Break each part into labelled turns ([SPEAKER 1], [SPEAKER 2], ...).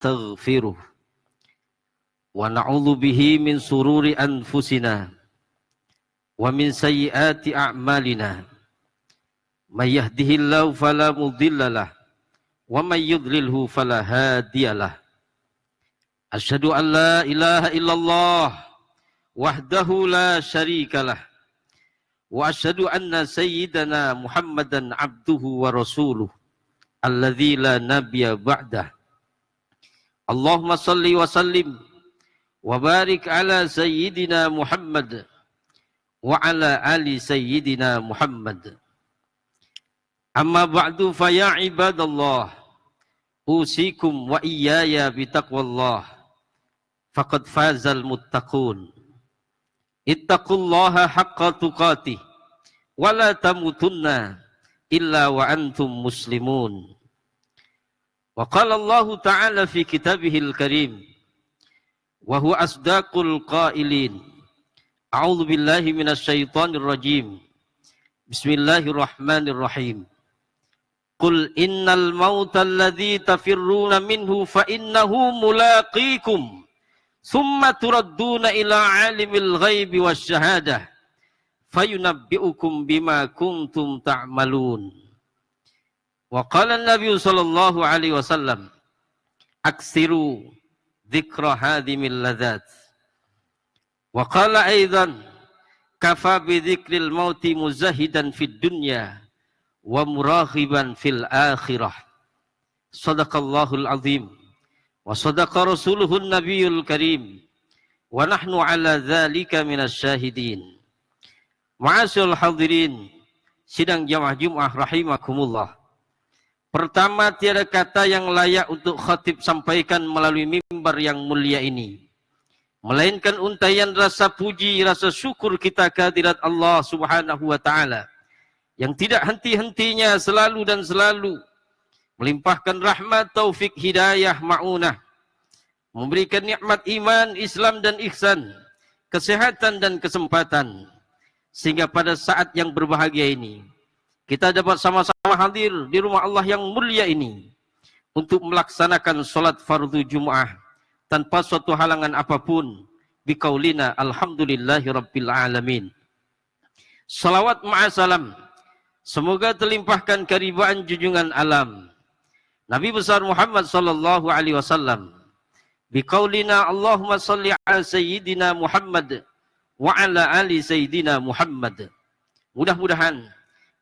[SPEAKER 1] ونستغفره ونعوذ به من شرور أنفسنا ومن سيئات أعمالنا من يهده الله فلا مضل له ومن يضلله فلا هادي له أشهد أن لا إله إلا الله وحده لا شريك له وأشهد أن سيدنا محمدا عبده ورسوله الذي لا نبي بعده اللهم صل وسلم وبارك على سيدنا محمد وعلى آل سيدنا محمد أما بعد فيا عباد الله أوصيكم وإياي بتقوى الله فقد فاز المتقون اتقوا الله حق تقاته ولا تموتن إلا وأنتم مسلمون وقال الله تعالى في كتابه الكريم وهو أصدق القائلين أعوذ بالله من الشيطان الرجيم بسم الله الرحمن الرحيم قل إن الموت الذي تفرون منه فإنه ملاقيكم ثم تردون إلى عالم الغيب والشهادة فينبئكم بما كنتم تعملون وقال النبي صلى الله عليه وسلم أكثروا ذكر هادم اللذات وقال أيضا كفى بذكر الموت مزهدا في الدنيا ومراغبا في الآخرة صدق الله العظيم وصدق رسوله النبي الكريم ونحن على ذلك من الشاهدين Ma'asyiral hadirin sidang jamaah Jumat rahimakumullah. Pertama, tiada kata yang layak untuk khatib sampaikan melalui mimbar yang mulia ini, melainkan untaian rasa puji, rasa syukur kita kehadirat Allah Subhanahu wa taala yang tidak henti-hentinya selalu dan selalu melimpahkan rahmat, taufik, hidayah, ma'unah, memberikan nikmat iman, Islam dan ihsan, kesehatan dan kesempatan, sehingga pada saat yang berbahagia ini kita dapat sama-sama hadir di rumah Allah yang mulia ini untuk melaksanakan solat fardu Jum'ah tanpa suatu halangan apapun biqaulina alhamdulillahi rabbil alamin. Salawat ma'asalam semoga terlimpahkan keribaan junjungan alam Nabi besar Muhammad sallallahu alaihi wasallam biqaulina Allahumma salli ala sayyidina Muhammad wa ala ali sayyidina Muhammad. Mudah-mudahan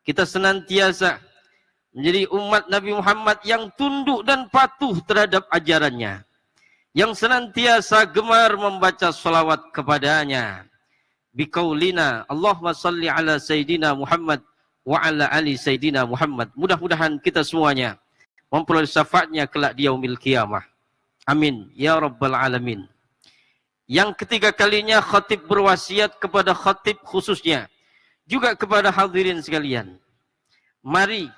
[SPEAKER 1] kita senantiasa menjadi umat Nabi Muhammad yang tunduk dan patuh terhadap ajarannya, yang senantiasa gemar membaca salawat kepadanya. Biqaulina Allahumma salli ala sayyidina Muhammad wa ala ali sayyidina Muhammad. Mudah-mudahan kita semuanya memperoleh syafaatnya kelak di yaumil qiyamah. Amin ya rabbal alamin. Yang ketiga kalinya khatib berwasiat kepada khatib khususnya, juga kepada hadirin sekalian. Mari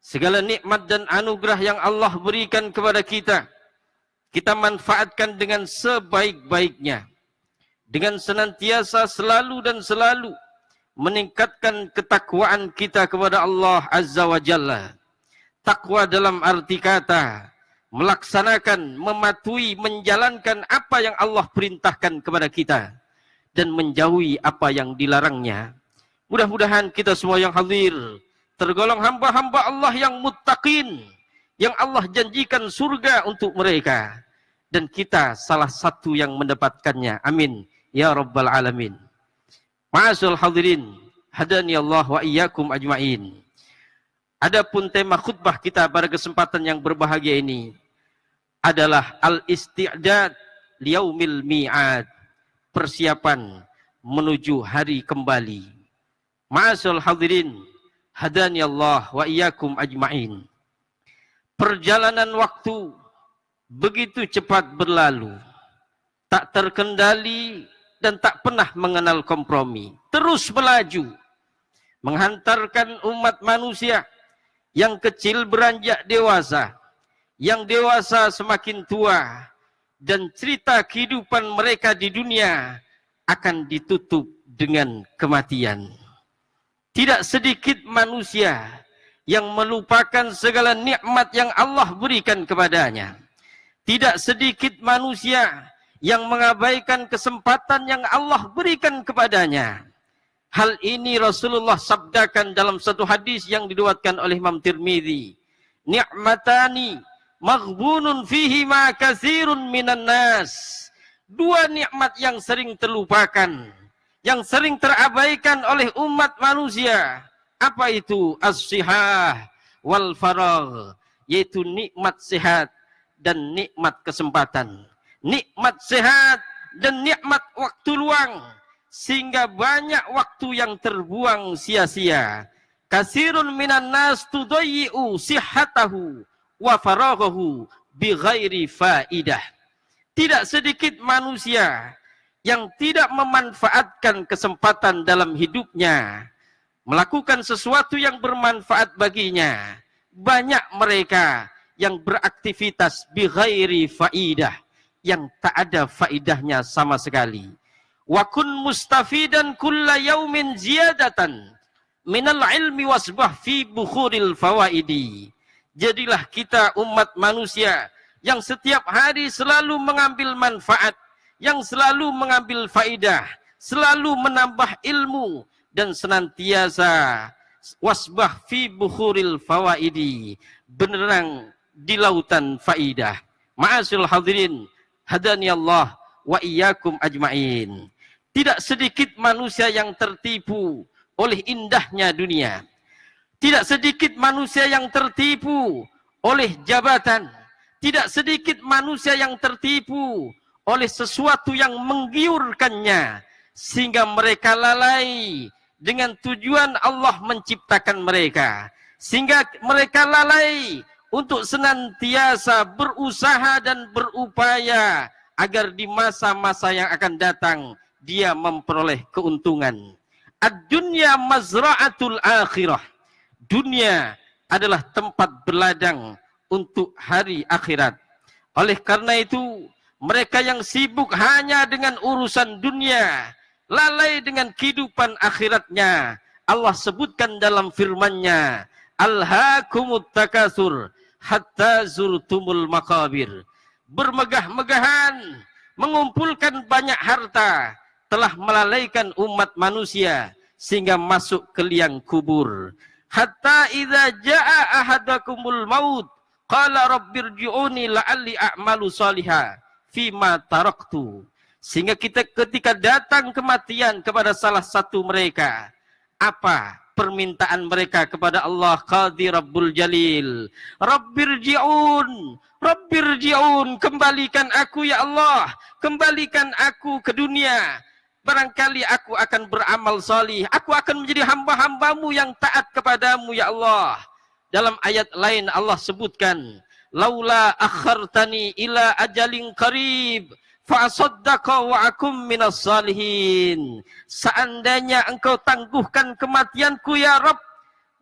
[SPEAKER 1] segala nikmat dan anugerah yang Allah berikan kepada kita, kita manfaatkan dengan sebaik-baiknya. Dengan senantiasa selalu dan selalu meningkatkan ketakwaan kita kepada Allah Azza wa Jalla. Takwa dalam arti kata melaksanakan, mematuhi, menjalankan apa yang Allah perintahkan kepada kita dan menjauhi apa yang dilarangnya. Mudah-mudahan kita semua yang hadir tergolong hamba-hamba Allah yang muttaqin, yang Allah janjikan surga untuk mereka, dan kita salah satu yang mendapatkannya. Amin ya rabbal alamin. Ma'asyiral hadirin hadani Allah wa iyyakum ajmain. Adapun tema khutbah kita pada kesempatan yang berbahagia ini adalah al-isti'dad liyaumil mi'ad, persiapan menuju hari kembali. Ma'asyiral hadirin hadani Allah wa iyyakum ajmain. Perjalanan waktu begitu cepat berlalu, tak terkendali dan tak pernah mengenal kompromi, terus melaju menghantarkan umat manusia yang kecil beranjak dewasa, yang dewasa semakin tua, dan cerita kehidupan mereka di dunia akan ditutup dengan kematian. Tidak sedikit manusia yang melupakan segala nikmat yang Allah berikan kepadanya. Tidak sedikit manusia yang mengabaikan kesempatan yang Allah berikan kepadanya. Hal ini Rasulullah sabdakan dalam satu hadis yang diriwayatkan oleh Imam Tirmidzi. Ni'matani maghbunun fihi ma katsirun minan nas. Dua nikmat yang sering terlupakan, yang sering terabaikan oleh umat manusia. Apa itu? As-sihah wal faragh, yaitu nikmat sehat dan nikmat kesempatan. Nikmat sehat dan nikmat waktu luang, sehingga banyak waktu yang terbuang sia-sia. Katsirun minan nas tudayyi'u sihhatahu wa faraghahu bighairi faidah. Tidak sedikit manusia yang tidak memanfaatkan kesempatan dalam hidupnya, melakukan sesuatu yang bermanfaat baginya. Banyak mereka yang beraktivitas bighairi faidah, yang tak ada faidahnya sama sekali. Wa kun mustafidan kulla yaumin ziyadatan minal ilmi wasbah fi bukhuril fawaidi. Jadilah kita umat manusia yang setiap hari selalu mengambil manfaat, yang selalu mengambil faidah, selalu menambah ilmu, dan senantiasa wasbah fi bukhuril fawaidi, benerang di lautan faidah. Ma'asyiral hadirin, hadani Allah wa iyyakum ajmain. Tidak sedikit manusia yang tertipu oleh indahnya dunia. Tidak sedikit manusia yang tertipu oleh jabatan. Tidak sedikit manusia yang tertipu oleh sesuatu yang menggiurkannya, sehingga mereka lalai dengan tujuan Allah menciptakan mereka. Sehingga mereka lalai untuk senantiasa berusaha dan berupaya agar di masa-masa yang akan datang dia memperoleh keuntungan. Ad-dunya mazra'atul akhirah. Dunia adalah tempat berladang untuk hari akhirat. Oleh karena itu, mereka yang sibuk hanya dengan urusan dunia, lalai dengan kehidupan akhiratnya, Allah sebutkan dalam firman-Nya, alhaakumut takatsur hatta zurtumul maqabir. Bermegah-megahan, mengumpulkan banyak harta, telah melalaikan umat manusia sehingga masuk ke liang kubur. Hatta idza jaa ahadakumul maut qala rabbirji'uni la'alli a'malu salihah fima taraktu. Sehingga kita ketika datang kematian kepada salah satu mereka, apa permintaan mereka kepada Allah Qadir Rabbul Jalil? Rabbirji'un, Rabbirji'un, kembalikan aku ya Allah, kembalikan aku ke dunia. Barangkali aku akan beramal salih, aku akan menjadi hamba-hambamu yang taat kepadamu ya Allah. Dalam ayat lain Allah sebutkan, laula akhartani ila ajalin qarib fa asaddaqa wa akum minas salihin. Seandainya engkau tangguhkan kematianku ya Rabb,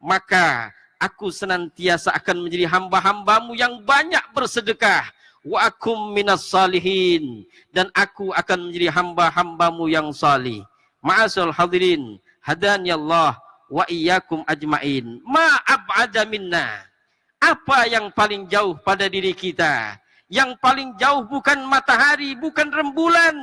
[SPEAKER 1] maka aku senantiasa akan menjadi hamba-hambamu yang banyak bersedekah. Wa akum minas salihin, dan aku akan menjadi hamba-hambamu yang salih. Ma'asyiral hadirin, hadani Allah wa iyyakum ajmain. Ma ab'ada minna. Apa yang paling jauh pada diri kita? Yang paling jauh bukan matahari, bukan rembulan,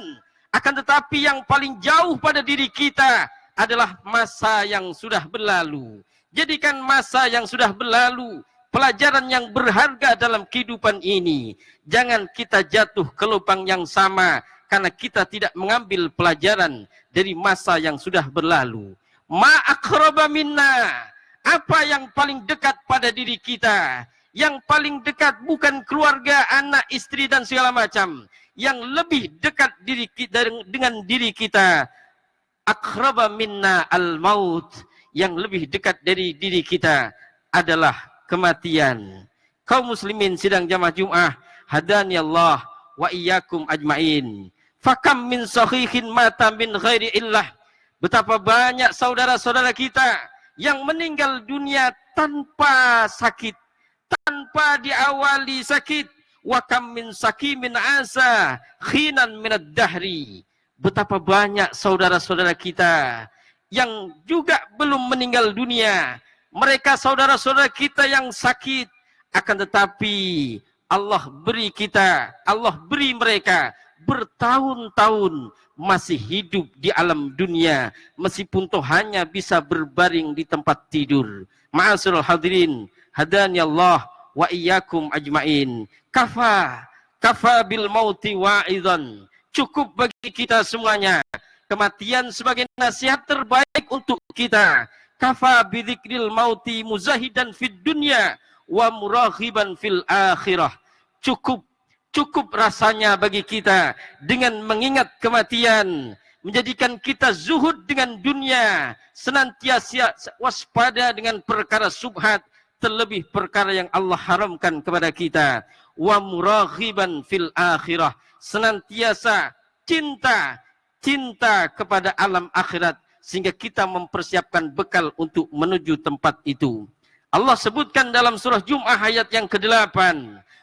[SPEAKER 1] akan tetapi yang paling jauh pada diri kita adalah masa yang sudah berlalu. Jadikan masa yang sudah berlalu pelajaran yang berharga dalam kehidupan ini. Jangan kita jatuh ke lubang yang sama karena kita tidak mengambil pelajaran dari masa yang sudah berlalu. Ma aqraba minna. Apa yang paling dekat pada diri kita? Yang paling dekat bukan keluarga, anak, istri dan segala macam. Yang lebih dekat dengan diri kita, aqraba minna al-maut. Yang lebih dekat dari diri kita adalah kematian. Kaum muslimin sidang jamaah Jumat, hadani Allah wa iyyakum ajmain. Fakam min sahihin mata min ghairi illah. Betapa banyak saudara-saudara kita yang meninggal dunia tanpa sakit, tanpa diawali sakit. Wa kam min sakimin asa khinan minad dahri. Betapa banyak saudara-saudara kita yang juga belum meninggal dunia. Mereka saudara-saudara kita yang sakit, akan tetapi Allah beri kita, Allah beri mereka bertahun-tahun masih hidup di alam dunia, meskipun toh hanya bisa berbaring di tempat tidur. Ma'asyiral hadirin, hadani Allah wa iyyakum ajmain. Kafa bil mauti wa'idhan. Cukup bagi kita semuanya kematian sebagai nasihat terbaik untuk kita. Kafa bidzikril mauti muzahidan fid dunya wa muraghiban fil akhirah. Cukup rasanya bagi kita dengan mengingat kematian, menjadikan kita zuhud dengan dunia, senantiasa waspada dengan perkara subhat, terlebih perkara yang Allah haramkan kepada kita. Wa muraghiban fil akhirah, senantiasa cinta kepada alam akhirat, sehingga kita mempersiapkan bekal untuk menuju tempat itu. Allah sebutkan dalam surah Jum'ah ayat yang ke-8,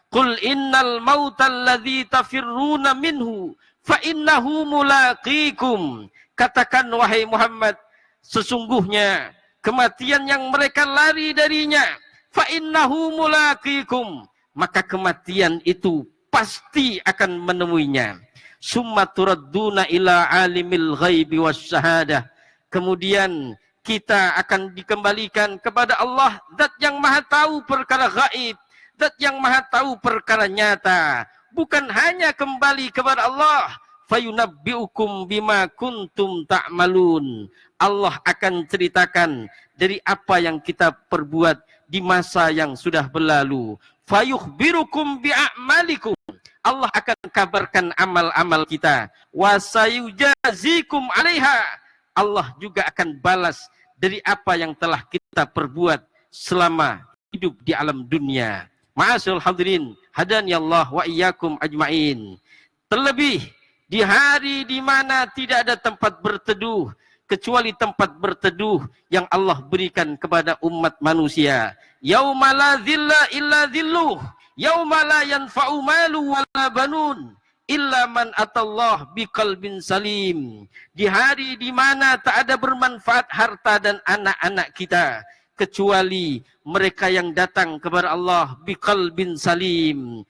[SPEAKER 1] Qul innal mautal ladzi tafirruna minhu fa innahu mulaqikum. Katakan wahai Muhammad, sesungguhnya kematian yang mereka lari darinya, fa innahu mulaqikum, maka kematian itu pasti akan menemuinya. Summa turadduna ila alimil ghaibi wasyahadah. Kemudian kita akan dikembalikan kepada Allah, zat yang maha tahu perkara gaib, zat yang maha tahu perkara nyata. Bukan hanya kembali kepada Allah, fayunabbi'ukum bima kuntum ta'malun. Allah akan ceritakan dari apa yang kita perbuat di masa yang sudah berlalu. Fayukhbirukum bi'a'malikum. Allah akan kabarkan amal-amal kita. Wasayujazikum 'alaiha. Allah juga akan balas dari apa yang telah kita perbuat selama hidup di alam dunia. Ma'asyiral hadirin, hadani Allah wa iyyakum ajmain. Terlebih di hari di mana tidak ada tempat berteduh kecuali tempat berteduh yang Allah berikan kepada umat manusia. Yauma la dhilla illa dhilluh, yauma la yanfa'u malu wala banun illa man atallah biqalbin salim. Di hari di mana tak ada bermanfaat harta dan anak-anak kita kecuali mereka yang datang kepada Allah biqalbin salim.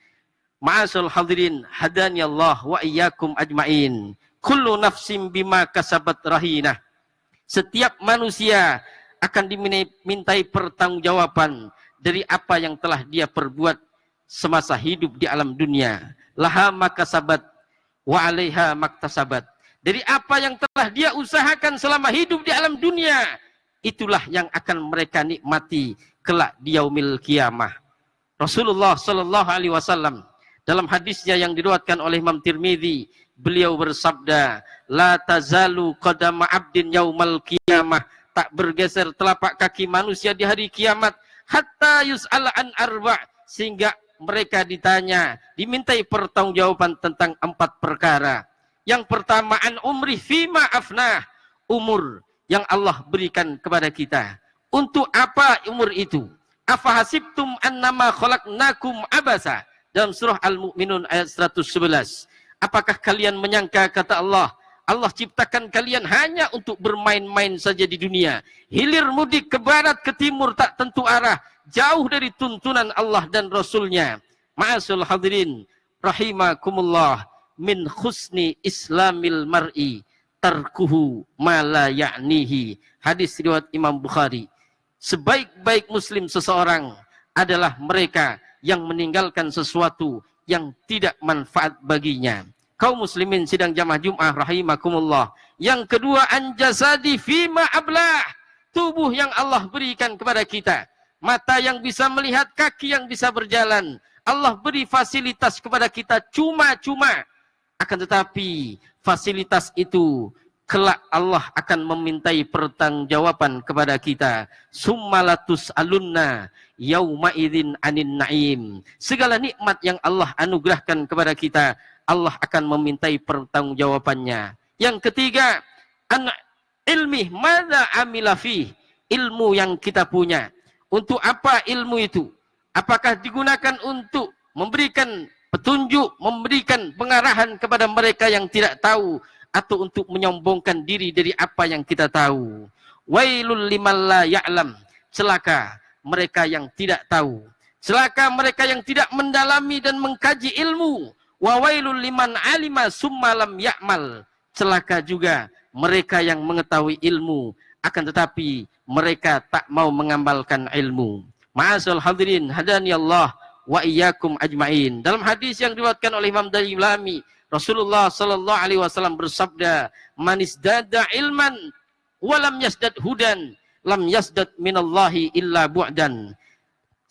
[SPEAKER 1] Ma'asyiral hadirin, hadani Allah wa iyyakum ajmain. Kullu nafsin bima kasabat rahinah. Setiap manusia akan dimintai pertanggungjawaban dari apa yang telah dia perbuat semasa hidup di alam dunia. Laha makasabat wa 'alaiha maktasabat. Dari apa yang telah dia usahakan selama hidup di alam dunia, itulah yang akan mereka nikmati kelak di yaumil qiyamah. Rasulullah sallallahu alaihi wasallam dalam hadisnya yang diriwayatkan oleh Imam Tirmizi, beliau bersabda, la tazalu qadama 'abdin yaumal qiyamah, tak bergeser telapak kaki manusia di hari kiamat hatta yus'ala an arba', sehingga mereka ditanya, dimintai pertanggungjawaban tentang 4 perkara. Yang pertama, an umri fima afnah, umur yang Allah berikan kepada kita. Untuk apa umur itu? Afahasibtum annama khalaqnakum abasa, dalam surah Al-Mu'minun ayat 111. Apakah kalian menyangka, kata Allah, Allah ciptakan kalian hanya untuk bermain-main saja di dunia. Hilir mudik ke barat ke timur tak tentu arah, jauh dari tuntunan Allah dan Rasulnya. Ma'asyiral hadirin rahimakumullah, min husni islamil mar'i tarkuhu ma la ya'nihi. Hadis riwayat Imam Bukhari. Sebaik-baik muslim seseorang adalah mereka yang meninggalkan sesuatu yang tidak manfaat baginya. Kaum muslimin sidang jamaah Jum'ah rahimakumullah. Yang kedua, anjazadi fima ablah, tubuh yang Allah berikan kepada kita. Mata yang bisa melihat, kaki yang bisa berjalan. Allah beri fasilitas kepada kita cuma-cuma. Akan tetapi fasilitas itu kelak Allah akan memintai pertanggungjawaban kepada kita. Summalatus alunna yauma idzin anin naim. Segala nikmat yang Allah anugerahkan kepada kita, Allah akan memintai pertanggungjawabannya. Yang ketiga, an ilmi madza amila fi, ilmu yang kita punya. Untuk apa ilmu itu? Apakah digunakan untuk memberikan petunjuk, memberikan pengarahan kepada mereka yang tidak tahu, atau untuk menyombongkan diri dari apa yang kita tahu? Wailul liman la ya'lam, celaka mereka yang tidak tahu, Celaka mereka yang tidak mendalami dan mengkaji ilmu. Wa wailul liman alima summa lam ya'mal. Celaka juga mereka yang mengetahui ilmu, akan tetapi mereka tak mau mengamalkan ilmu. Ma'asal hadirin hadani Allah wa iyyakum ajmain. Dalam hadis yang diriwayatkan oleh Imam Dailami, Rasulullah sallallahu alaihi wasallam bersabda, "Man isdada ilman wa lam yasdad hudan, lam yasdad minallahi illa bu'dan."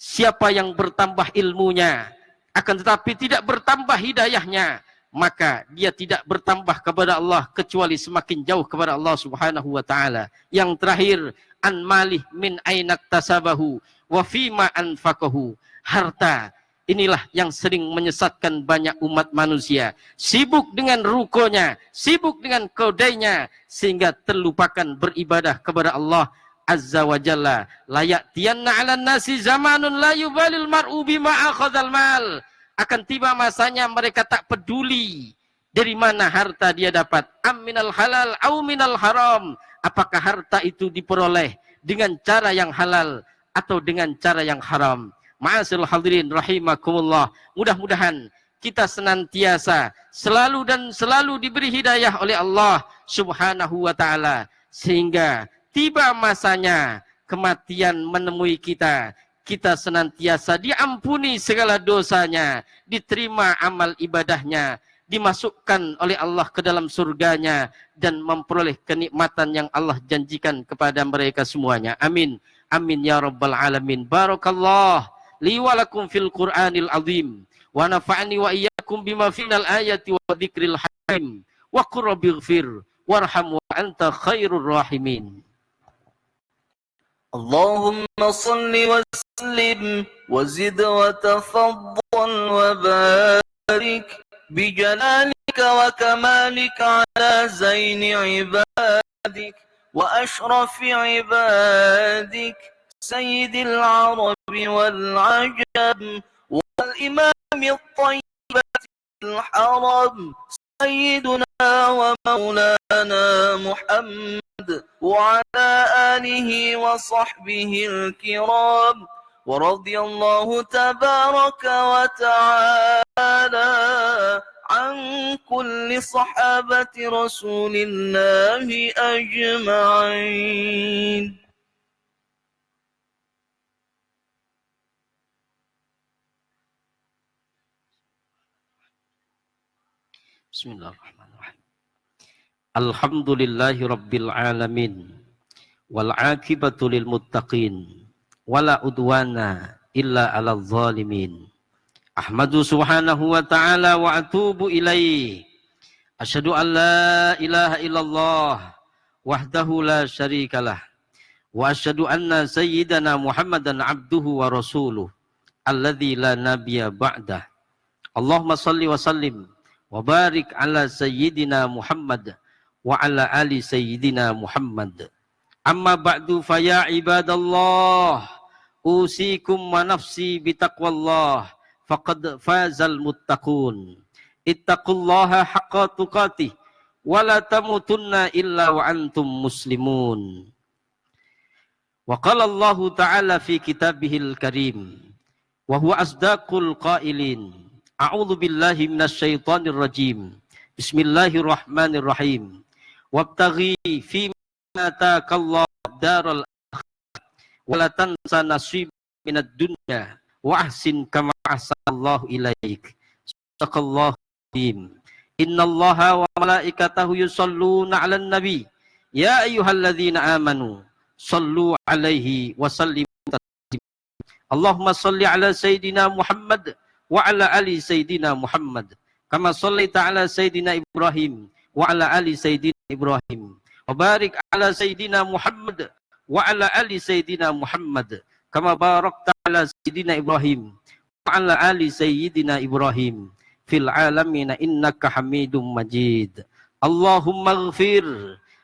[SPEAKER 1] Siapa yang bertambah ilmunya, akan tetapi tidak bertambah hidayahnya, maka dia tidak bertambah kepada Allah kecuali semakin jauh kepada Allah Subhanahu wa taala. Yang terakhir, an malih min ainak tasabahu wa fima anfaqahu. Harta inilah yang sering menyesatkan banyak umat manusia. Sibuk dengan rukonya, sibuk dengan kodainya, sehingga terlupakan beribadah kepada Allah Azza wa Jalla. Layak tianna 'alan nasi zamanun la yubalil mar'u bima akhadhal mal. Akan tiba masanya mereka tak peduli dari mana harta dia dapat. Aminal halal au minal haram. Apakah harta itu diperoleh dengan cara yang halal atau dengan cara yang haram? Ma'asyiral hadirin rahimakumullah. Mudah-mudahan kita senantiasa selalu diberi hidayah oleh Allah Subhanahu wa taala, sehingga tiba masanya kematian menemui kita, kita senantiasa diampuni segala dosanya, diterima amal ibadahnya, dimasukkan oleh Allah ke dalam surganya, dan memperoleh kenikmatan yang Allah janjikan kepada mereka semuanya. Amin. Amin ya rabbal alamin. Barakallah li wa lakum fil Qur'anil azim wa nafa'ni wa iyyakum bima final ayati wa dzikril hakim wa qur rabbighfir warham wa anta khairur rahimin.
[SPEAKER 2] اللهم صل وسلم وزد وتفضل وبارك بجلالك وكمالك على زين عبادك وأشرف عبادك سيد العرب والعجم والإمام الطيب الحرم سيدنا ومولانا محمد وعلى آله وصحبه الكرام ورضي الله تبارك وتعالى عن كل صحابة رسول الله أجمعين.
[SPEAKER 1] Bismillahirrahmanirrahim. Alhamdulillahi rabbil alamin wal aqibatu lil muttaqin wala udwana illa 'alal zalimin. Ahmadu subhanahu wa ta'ala wa atubu ilaihi. Asyhadu an la ilaha illallah wahdahu la syarikalah wa asyhadu anna sayyidana Muhammadan abduhu wa rasuluh alladzi la nabiyya ba'dah. Allahumma salli wa sallim wa barik ala sayyidina Muhammad wa ala ali sayyidina Muhammad. Amma ba'du fa ya ibadallah, usikum wa nafsi bitaqwallah faqad fazal muttaqun. Ittaqullaha haqqa tuqatih wa la tamutunna illa wa antum muslimun. Wa qala Allah ta'ala fi kitabihil karim wa huwa asdaqul qailin. A'udzu billahi minasyaitonir rajim. Bismillahirrahmanirrahim. Wabtaghi fima ataakallahu daral akhirah wa la tansa nasib minad dunya wa ahsin kama ahsanallahu ilaik. Sadaqallahu azim. Innallaha wa malaikatahu yusholluna 'alan nabi. Ya ayyuhalladzina amanu shallu 'alaihi wa sallimu taslima. Allahumma shalli 'ala sayidina Muhammad wa 'ala ali sayidina Muhammad kama shallaita 'ala sayidina Ibrahim wa 'ala ali sayidina Ibrahim wa barik 'ala sayidina Muhammad wa 'ala ali sayidina Muhammad kama barakta 'ala sayidina Ibrahim wa 'ala ali sayidina Ibrahim fil 'alamin innaka Hamidum Majid. Allahumma ighfir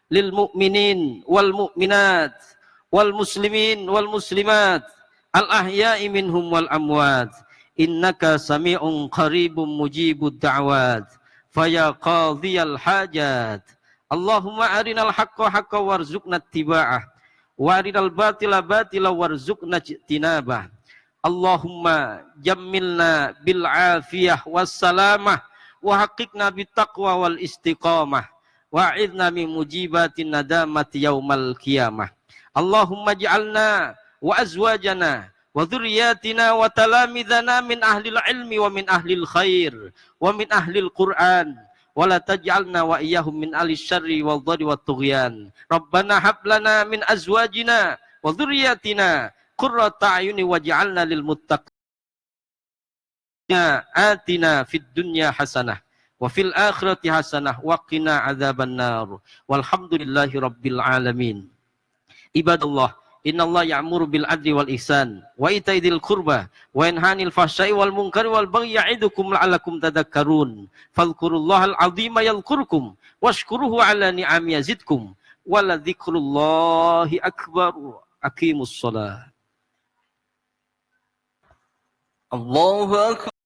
[SPEAKER 1] lil mu'minin wal mu'minat wal muslimin wal muslimat al ahya'i minhum wal amwat innaka sami'un qaribun mujibud da'wat faya qadhiyal hajat. Allahumma arinal haqqa haqqan warzuqna ittiba'ah wa arinal batila batila warzuqna ijtinabah. Allahumma jammilna bil afiyah wassalamah wa haqiqna bit taqwa wal istiqamah wa a'idna min mujibatin nadamati yaumal qiyamah. Allahumma ij'alna wa azwajana wa dhurriyyatina wa talamidhana min ahlil ilmi wa min ahlil khair wa min ahlil Qur'an wa la taj'alna wa iyyahum min ahlis syarri wal dhari wat tughyan. Rabbana hab lana min azwajina wa dhurriyyatina qurrata a'yuni waj'alna lil muttaqina atina fid dunya hasanah wa fil akhirati hasanah wa qina adzaban nar. Walhamdulillahi rabbil alamin. Ibadallah, innallaha ya'muru bil adli wal ihsan wa ita'i dzil qurba wa yanha 'anil fahsya'i wal munkari wal baghi ya'idukum la'allakum tadhakkarun. Fadhkurullahal 'azima yadhkurkum washkuruhu 'ala ni'ami yazidkum wa la dzikrullahi akbar. Aqimus shalah.
[SPEAKER 2] الله أكبر.